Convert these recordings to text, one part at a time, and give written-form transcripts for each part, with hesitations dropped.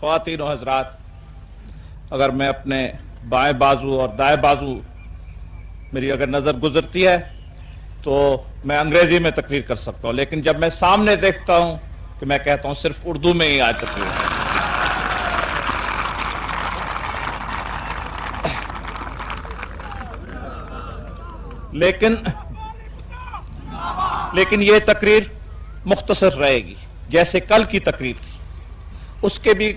خواتین و حضرات، اگر میں اپنے بائیں بازو اور دائیں بازو میری اگر نظر گزرتی ہے تو میں انگریزی میں تقریر کر سکتا ہوں، لیکن جب میں سامنے دیکھتا ہوں کہ میں کہتا ہوں صرف اردو میں ہی آج تقریر ہے۔ لیکن یہ تقریر مختصر رہے گی، جیسے کل کی تقریر تھی۔ اس کے بھی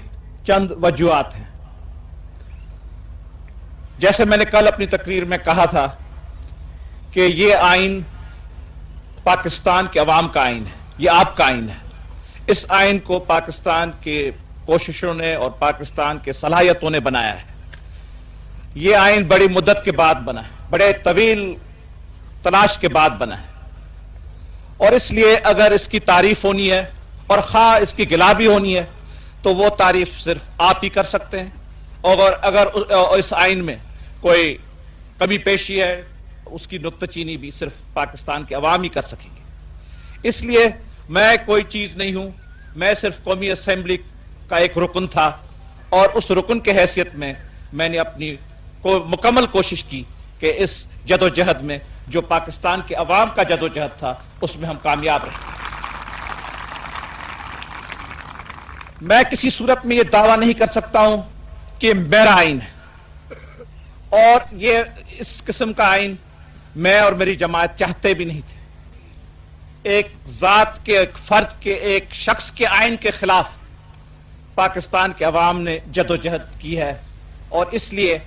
چند وجوہات ہیں۔ جیسے میں نے کل اپنی تقریر میں کہا تھا کہ یہ آئین پاکستان کے عوام کا آئین ہے، یہ آپ کا آئین ہے۔ اس آئین کو پاکستان کے کوششوں نے اور پاکستان کے صلاحیتوں نے بنایا ہے۔ یہ آئین بڑی مدت کے بعد بنا ہے، بڑے طویل تلاش کے بعد بنا ہے، اور اس لیے اگر اس کی تعریف ہونی ہے اور خواہ اس کی گلابی ہونی ہے تو وہ تعریف صرف آپ ہی کر سکتے ہیں، اور اگر اس آئین میں کوئی کمی پیشی ہے اس کی نکتہ چینی بھی صرف پاکستان کے عوام ہی کر سکیں گے۔ اس لیے میں کوئی چیز نہیں ہوں، میں صرف قومی اسمبلی کا ایک رکن تھا، اور اس رکن کے حیثیت میں نے اپنی مکمل کوشش کی کہ اس جدوجہد میں جو پاکستان کے عوام کا جدوجہد تھا اس میں ہم کامیاب رہے۔ میں کسی صورت میں یہ دعویٰ نہیں کر سکتا ہوں کہ میرا آئین ہے، اور یہ اس قسم کا آئین میں اور میری جماعت چاہتے بھی نہیں تھے۔ ایک ذات کے، ایک فرد کے، ایک شخص کے آئین کے خلاف پاکستان کے عوام نے جدوجہد کی ہے، اور اس لیے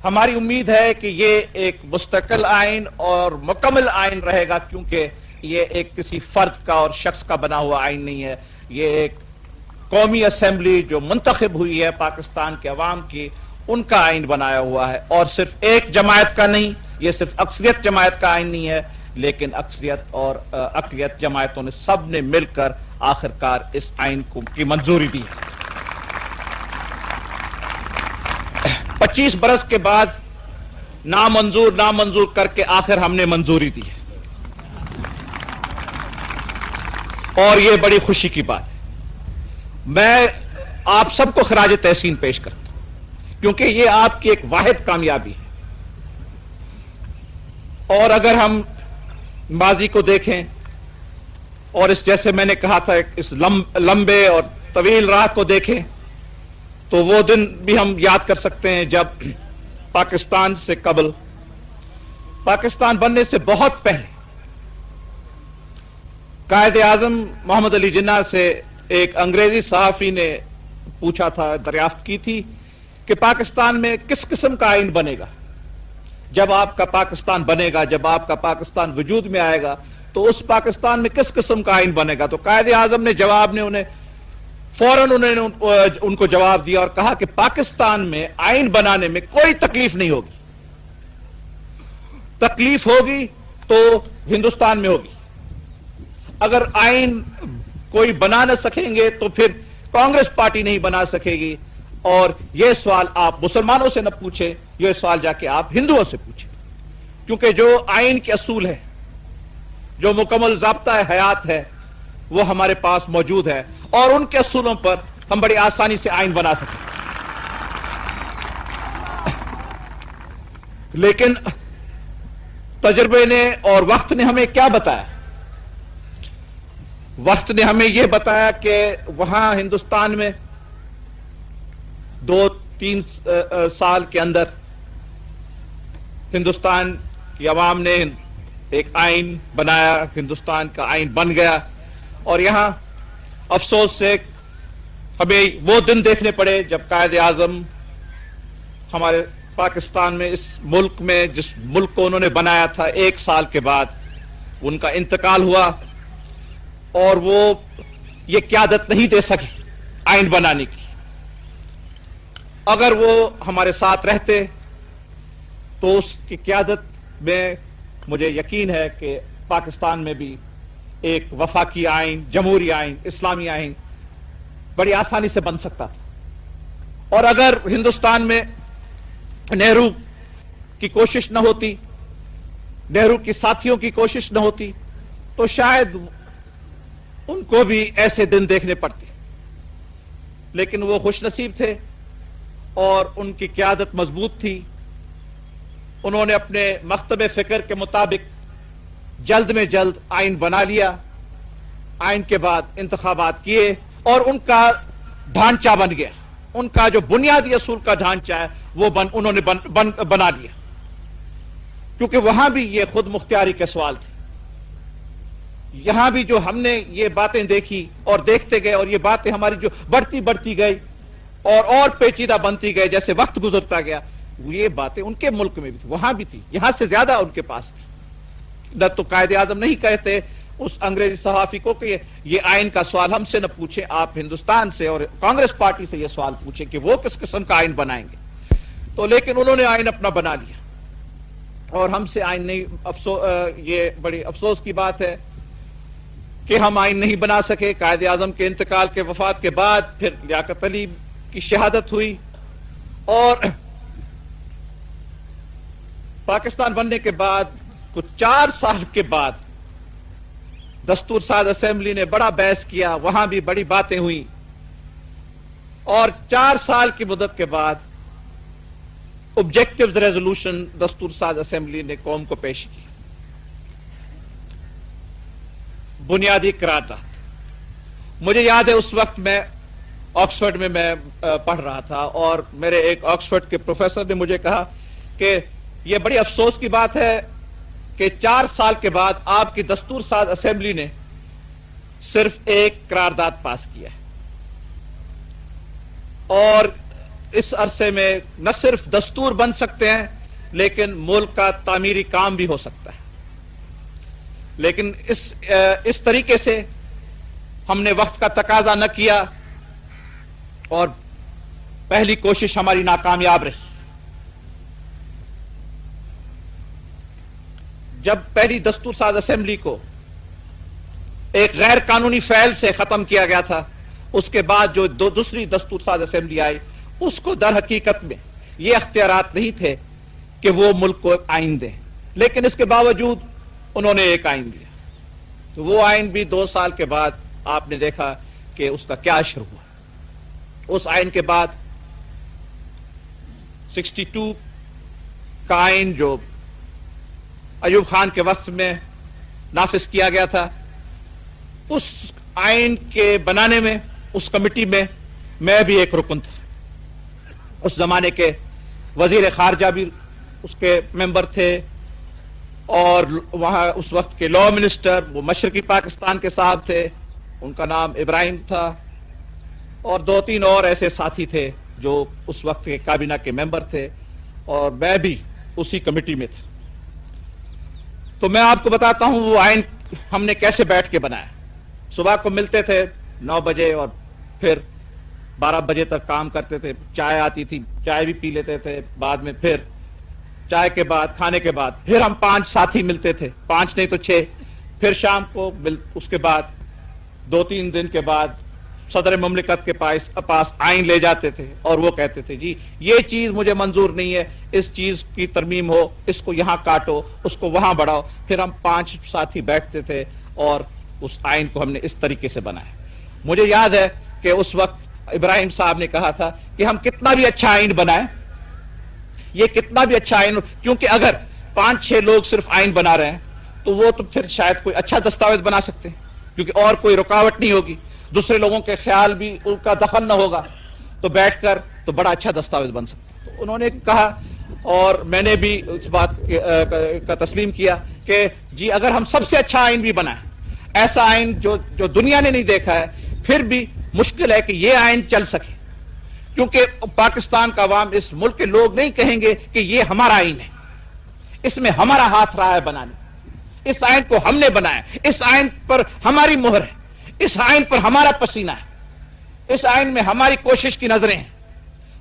ہماری امید ہے کہ یہ ایک مستقل آئین اور مکمل آئین رہے گا، کیونکہ یہ ایک کسی فرد کا اور شخص کا بنا ہوا آئین نہیں ہے۔ یہ ایک قومی اسمبلی جو منتخب ہوئی ہے پاکستان کے عوام کی، ان کا آئین بنایا ہوا ہے، اور صرف ایک جماعت کا نہیں، یہ صرف اکثریت جماعت کا آئین نہیں ہے، لیکن اکثریت اور اقلیت جماعتوں نے سب نے مل کر آخرکار اس آئین کی منظوری دی ہے۔ 25 برس کے بعد نامنظور کر کے آخر ہم نے منظوری دی ہے، اور یہ بڑی خوشی کی بات ہے۔ میں آپ سب کو خراج تحسین پیش کرتا ہوں، کیونکہ یہ آپ کی ایک واحد کامیابی ہے۔ اور اگر ہم ماضی کو دیکھیں اور اس جیسے میں نے کہا تھا اس لمبے اور طویل راہ کو دیکھیں تو وہ دن بھی ہم یاد کر سکتے ہیں جب پاکستان سے قبل، پاکستان بننے سے بہت پہلے، قائد اعظم محمد علی جناح سے ایک انگریزی صحافی نے پوچھا تھا، دریافت کی تھی کہ پاکستان میں کس قسم کا آئین بنے گا جب آپ کا پاکستان بنے گا، جب آپ کا پاکستان وجود میں آئے گا تو اس پاکستان میں کس قسم کا آئین بنے گا۔ تو قائد اعظم نے جواب نے انہیں فوراً ان کو جواب دیا اور کہا کہ پاکستان میں آئین بنانے میں کوئی تکلیف نہیں ہوگی، تکلیف ہوگی تو ہندوستان میں ہوگی۔ اگر آئین کوئی بنا نہ سکیں گے تو پھر کانگریس پارٹی نہیں بنا سکے گی، اور یہ سوال آپ مسلمانوں سے نہ پوچھیں، یہ سوال جا کے آپ ہندوؤں سے پوچھیں، کیونکہ جو آئین کے اصول ہے، جو مکمل ضابطہ حیات ہے، وہ ہمارے پاس موجود ہے، اور ان کے اصولوں پر ہم بڑی آسانی سے آئین بنا سکیں۔ لیکن تجربے نے اور وقت نے ہمیں کیا بتایا؟ وقت نے ہمیں یہ بتایا کہ وہاں ہندوستان میں 2-3 سال کے اندر ہندوستان کی عوام نے ایک آئین بنایا، ہندوستان کا آئین بن گیا، اور یہاں افسوس سے ہمیں وہ دن دیکھنے پڑے جب قائد اعظم ہمارے پاکستان میں، اس ملک میں، جس ملک کو انہوں نے بنایا تھا، 1 سال کے بعد ان کا انتقال ہوا، اور وہ یہ قیادت نہیں دے سکے آئین بنانے کی۔ اگر وہ ہمارے ساتھ رہتے تو اس کی قیادت میں مجھے یقین ہے کہ پاکستان میں بھی ایک وفاقی آئین، جمہوری آئین، اسلامی آئین بڑی آسانی سے بن سکتا تھا۔ اور اگر ہندوستان میں نہرو کی کوشش نہ ہوتی، نہرو کی ساتھیوں کی کوشش نہ ہوتی، تو شاید ان کو بھی ایسے دن دیکھنے پڑتے۔ لیکن وہ خوش نصیب تھے اور ان کی قیادت مضبوط تھی. انہوں نے اپنے مکتب فکر کے مطابق جلد میں جلد آئین بنا لیا. آئین کے بعد انتخابات کیے اور ان کا ڈھانچہ بن گیا. ان کا جو بنیادی اصول کا ڈھانچہ ہے وہ انہوں نے بنا لیا، کیونکہ وہاں بھی یہ خود مختاری کے سوال تھے. یہاں بھی جو ہم نے یہ باتیں دیکھی اور دیکھتے گئے اور یہ باتیں ہماری جو بڑھتی گئی اور پیچیدہ بنتی گئی جیسے وقت گزرتا گیا، یہ باتیں ان کے ملک میں بھی تھی، وہاں بھی تھی، یہاں سے زیادہ ان کے پاس تھی. نہ تو قائد اعظم نہیں کہتے اس انگریزی صحافی کو کہ یہ آئین کا سوال ہم سے نہ پوچھیں، آپ ہندوستان سے اور کانگریس پارٹی سے یہ سوال پوچھیں کہ وہ کس قسم کا آئین بنائیں گے. تو لیکن انہوں نے آئین اپنا بنا لیا اور ہم سے آئین نہیں. یہ بڑی افسوس کی بات ہے کہ ہم آئین نہیں بنا سکے. قائد اعظم کے انتقال کے وفات کے بعد پھر لیاقت علی کی شہادت ہوئی اور پاکستان بننے کے بعد کچھ 4 سال کے بعد دستور ساز اسمبلی نے بڑا بحث کیا، وہاں بھی بڑی باتیں ہوئی اور 4 سال کی مدت کے بعد آبجیکٹیوز ریزولوشن دستور ساز اسمبلی نے قوم کو پیش کی. بنیادی قرارداد. مجھے یاد ہے اس وقت میں آکسفورڈ میں پڑھ رہا تھا اور میرے ایک آکسفورڈ کے پروفیسر نے مجھے کہا کہ یہ بڑی افسوس کی بات ہے کہ 4 سال کے بعد آپ کی دستور ساز اسمبلی نے صرف ایک قرارداد پاس کیا ہے اور اس عرصے میں نہ صرف دستور بن سکتے ہیں لیکن ملک کا تعمیری کام بھی ہو سکتا ہے. لیکن اس طریقے سے ہم نے وقت کا تقاضا نہ کیا اور پہلی کوشش ہماری ناکامیاب رہی. جب پہلی دستور ساز اسمبلی کو ایک غیر قانونی فعل سے ختم کیا گیا تھا، اس کے بعد جو دوسری دستور ساز اسمبلی آئی اس کو در حقیقت میں یہ اختیارات نہیں تھے کہ وہ ملک کو آئین دیں، لیکن اس کے باوجود انہوں نے ایک آئین دیا. تو وہ آئین بھی 2 سال کے بعد آپ نے دیکھا کہ اس کا کیا اشر ہوا. اس آئین کے بعد 62 کا آئین جو ایوب خان کے وقت میں نافذ کیا گیا تھا، اس آئین کے بنانے میں اس کمیٹی میں بھی ایک رکن تھا. اس زمانے کے وزیر خارجہ بھی اس کے ممبر تھے اور وہاں اس وقت کے لا منسٹر وہ مشرقی پاکستان کے صاحب تھے، ان کا نام ابراہیم تھا اور 2-3 اور ایسے ساتھی تھے جو اس وقت کے کابینہ کے ممبر تھے اور میں بھی اسی کمیٹی میں تھا. تو میں آپ کو بتاتا ہوں وہ آئین ہم نے کیسے بیٹھ کے بنایا. صبح کو ملتے تھے 9 بجے اور پھر 12 بجے تک کام کرتے تھے. چائے آتی تھی، چائے بھی پی لیتے تھے. بعد میں پھر چائے کے بعد کھانے کے بعد پھر ہم 5 ساتھی ملتے تھے، 5 نہیں تو 6. پھر شام کو اس کے بعد 2-3 دن کے بعد صدر مملکت کے پاس آئین لے جاتے تھے اور وہ کہتے تھے جی یہ چیز مجھے منظور نہیں ہے، اس چیز کی ترمیم ہو، اس کو یہاں کاٹو، اس کو وہاں بڑھاؤ. پھر ہم 5 ساتھی بیٹھتے تھے اور اس آئین کو ہم نے اس طریقے سے بنایا. مجھے یاد ہے کہ اس وقت ابراہیم صاحب نے کہا تھا کہ ہم کتنا بھی اچھا آئین بنائیں، یہ کتنا بھی اچھا آئین، کیونکہ اگر 5-6 لوگ صرف آئین بنا رہے ہیں تو وہ تو پھر شاید کوئی اچھا دستاویز بنا سکتے ہیں کیونکہ اور کوئی رکاوٹ نہیں ہوگی، دوسرے لوگوں کے خیال بھی ان کا دخل نہ ہوگا، تو بیٹھ کر تو بڑا اچھا دستاویز بن سکتا ہے. تو انہوں نے کہا اور میں نے بھی اس بات کا تسلیم کیا کہ جی اگر ہم سب سے اچھا آئین بھی بنائیں، ایسا آئین جو دنیا نے نہیں دیکھا ہے، پھر بھی مشکل ہے کہ یہ آئین چل سکے، کیونکہ پاکستان کا عوام، اس ملک کے لوگ نہیں کہیں گے کہ یہ ہمارا آئین ہے، اس میں ہمارا ہاتھ رہا ہے بنانے، اس آئین کو ہم نے بنایا، اس آئین پر ہماری مہر ہے، اس آئین پر ہمارا پسینہ ہے، اس آئین میں ہماری کوشش کی نظریں ہیں.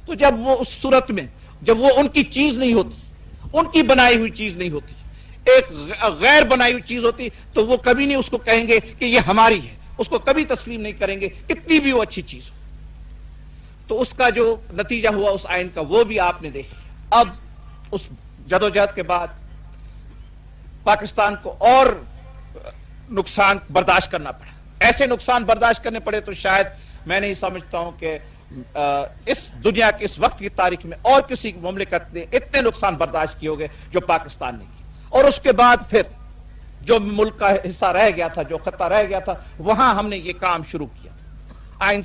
تو جب وہ اس صورت میں جب وہ ان کی چیز نہیں ہوتی، ان کی بنائی ہوئی چیز نہیں ہوتی، ایک غیر بنائی ہوئی چیز ہوتی، تو وہ کبھی نہیں اس کو کہیں گے کہ یہ ہماری ہے، اس کو کبھی تسلیم نہیں کریں گے کتنی بھی وہ اچھی چیز ہو. تو اس کا جو نتیجہ ہوا اس آئین کا وہ بھی آپ نے دیکھ لیا. اب اس جدوجہد کے بعد پاکستان کو اور نقصان برداشت کرنا پڑا. ایسے نقصان برداشت کرنے پڑے تو شاید میں نہیں سمجھتا ہوں کہ اس دنیا کی اس وقت کی تاریخ میں اور کسی مملکت نے اتنے نقصان برداشت کیے ہوگے جو پاکستان نے کی. اور اس کے بعد پھر جو ملک کا حصہ رہ گیا تھا, جو خطہ رہ گیا تھا, وہاں ہم نے یہ کام شروع کیا, آئین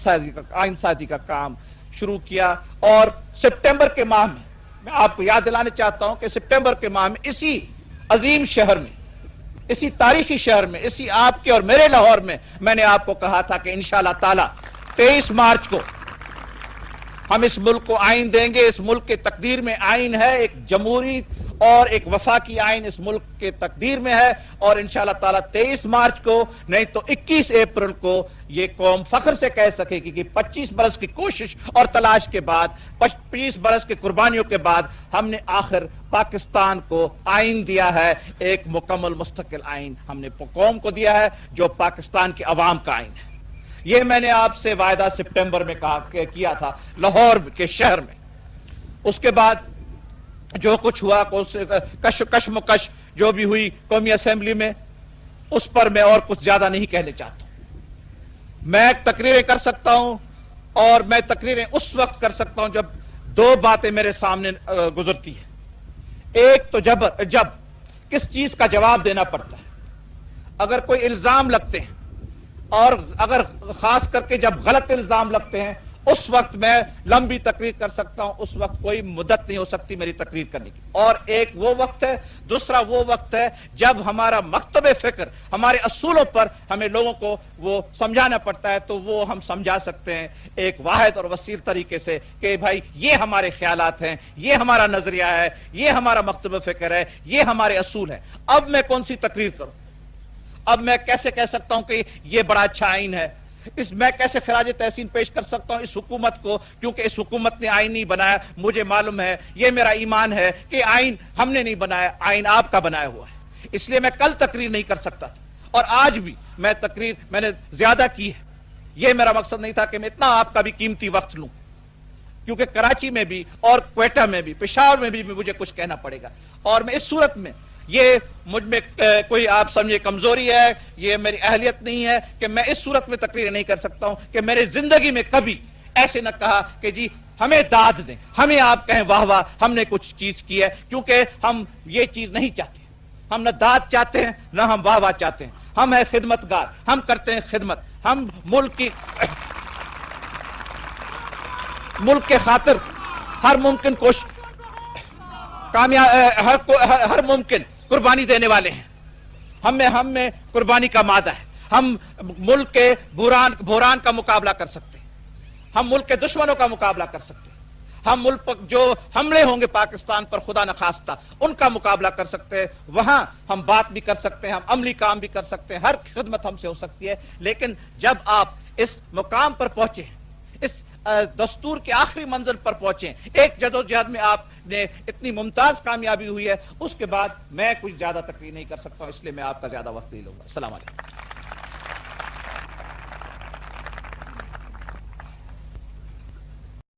سازی کا کام شروع کیا. اور سپٹمبر کے ماہ میں آپ کو یاد دلانا چاہتا ہوں کہ سپٹمبر کے ماہ میں اسی عظیم شہر میں, اسی تاریخی شہر میں, اسی آپ کے اور میرے لاہور میں نے آپ کو کہا تھا کہ انشاءاللہ تعالی 23 مارچ کو ہم اس ملک کو آئین دیں گے. اس ملک کے تقدیر میں آئین ہے, ایک جمہوری اور ایک وفاقی آئین اس ملک کے تقدیر میں ہے. اور انشاءاللہ تعالی 23 مارچ کو نہیں تو 21 اپریل کو یہ قوم فخر سے کہہ سکے گی کہ 25 برس کی کوشش اور تلاش کے بعد, 25 برس کی قربانیوں کے بعد ہم نے آخر پاکستان کو آئین دیا ہے, ایک مکمل مستقل آئین ہم نے قوم کو دیا ہے جو پاکستان کے عوام کا آئین ہے. یہ میں نے آپ سے وعدہ سپٹمبر میں کیا تھا لاہور کے شہر میں. اس کے بعد جو کچھ ہوا, کشمکش جو بھی ہوئی قومی اسمبلی میں, اس پر میں اور کچھ زیادہ نہیں کہنے چاہتا ہوں. میں تقریریں کر سکتا ہوں, اور میں تقریریں اس وقت کر سکتا ہوں جب دو باتیں میرے سامنے گزرتی ہیں. ایک تو جب کس چیز کا جواب دینا پڑتا ہے, اگر کوئی الزام لگتے ہیں, اور اگر خاص کر کے جب غلط الزام لگتے ہیں, اس وقت میں لمبی تقریر کر سکتا ہوں, اس وقت کوئی مدت نہیں ہو سکتی میری تقریر کرنے کی. اور ایک وہ وقت ہے, دوسرا وہ وقت ہے جب ہمارا مکتب فکر, ہمارے اصولوں پر ہمیں لوگوں کو وہ سمجھانا پڑتا ہے, تو وہ ہم سمجھا سکتے ہیں ایک واحد اور وسیع طریقے سے کہ بھائی یہ ہمارے خیالات ہیں, یہ ہمارا نظریہ ہے, یہ ہمارا مکتب فکر ہے, یہ ہمارے اصول ہیں. اب میں کون سی تقریر کروں؟ اب میں کیسے کہہ سکتا ہوں کہ یہ بڑا اچھا آئین ہے؟ میں کیسے خراج تحسین پیش کر سکتا ہوں اس حکومت کو, کیونکہ اس حکومت نے آئین نہیں بنایا. مجھے معلوم ہے, یہ میرا ایمان ہے کہ آئین ہم نے نہیں بنایا, آئین آپ کا بنایا ہوا ہے. اس لیے میں کل تقریر نہیں کر سکتا تھا, اور آج بھی میں تقریر میں نے زیادہ کی ہے. یہ میرا مقصد نہیں تھا کہ میں اتنا آپ کا بھی قیمتی وقت لوں, کیونکہ کراچی میں بھی اور کوئٹہ میں بھی, پشاور میں بھی مجھے کچھ کہنا پڑے گا. اور میں اس صورت میں, یہ مجھ میں کوئی آپ سمجھے کمزوری ہے, یہ میری اہلیت نہیں ہے کہ میں اس صورت میں تقریر نہیں کر سکتا ہوں کہ میرے زندگی میں کبھی ایسے نہ کہا کہ جی ہمیں داد دیں, ہمیں آپ کہیں واہ واہ ہم نے کچھ چیز کی ہے, کیونکہ ہم یہ چیز نہیں چاہتے. ہم نہ داد چاہتے ہیں, نہ ہم واہ واہ چاہتے ہیں. ہم ہیں خدمتگار, ہم کرتے ہیں خدمت. ہم ملک کے خاطر ہر ممکن ہر ممکن قربانی دینے والے ہیں. ہم میں قربانی کا مادہ ہے. ہم ملک کے بحران کا مقابلہ کر سکتے ہیں, ہم ملک کے دشمنوں کا مقابلہ کر سکتے ہیں, ہم ملک پر جو حملے ہوں گے پاکستان پر خدا نخواستہ ان کا مقابلہ کر سکتے ہیں. وہاں ہم بات بھی کر سکتے ہیں, ہم عملی کام بھی کر سکتے ہیں, ہر خدمت ہم سے ہو سکتی ہے. لیکن جب آپ اس مقام پر پہنچے, اس دستور کے آخری منزل پر پہنچے, ایک جدوجہد میں آپ نے اتنی ممتاز کامیابی ہوئی ہے, اس کے بعد میں کچھ زیادہ تقریر نہیں کر سکتا ہوں, اس لیے میں آپ کا زیادہ وقت نہیں لوں گا. السلام علیکم.